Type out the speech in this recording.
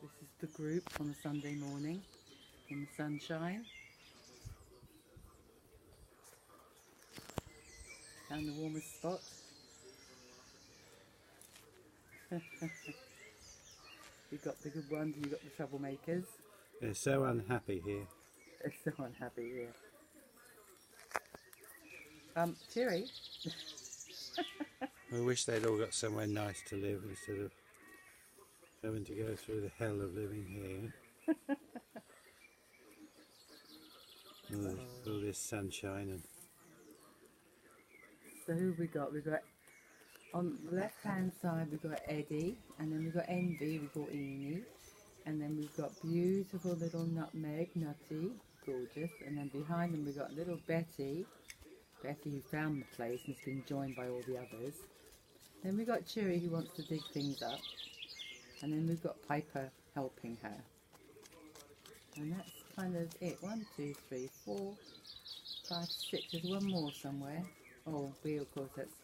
This is the group on a Sunday morning in the sunshine. Found the warmest spot. You've got the good ones and you've got the troublemakers. They're so unhappy here. They're so unhappy here. Cheery. I wish they'd all got somewhere nice to live instead of having to go through the hell of living here. All this sunshine and... So who have we got? We've got, on the left hand side we've got Eddie, and then we've got Envy, we've got Eni, and then we've got beautiful little Nutmeg, Nutty, gorgeous, and then behind them we've got little Betty, who found the place and has been joined by all the others. Then we've got Cheery, who wants to dig things up, and then we've got Piper helping her. And that's kind of it. 1, 2, 3, 4, 5, 6. There's one more somewhere. Oh, we of course, that's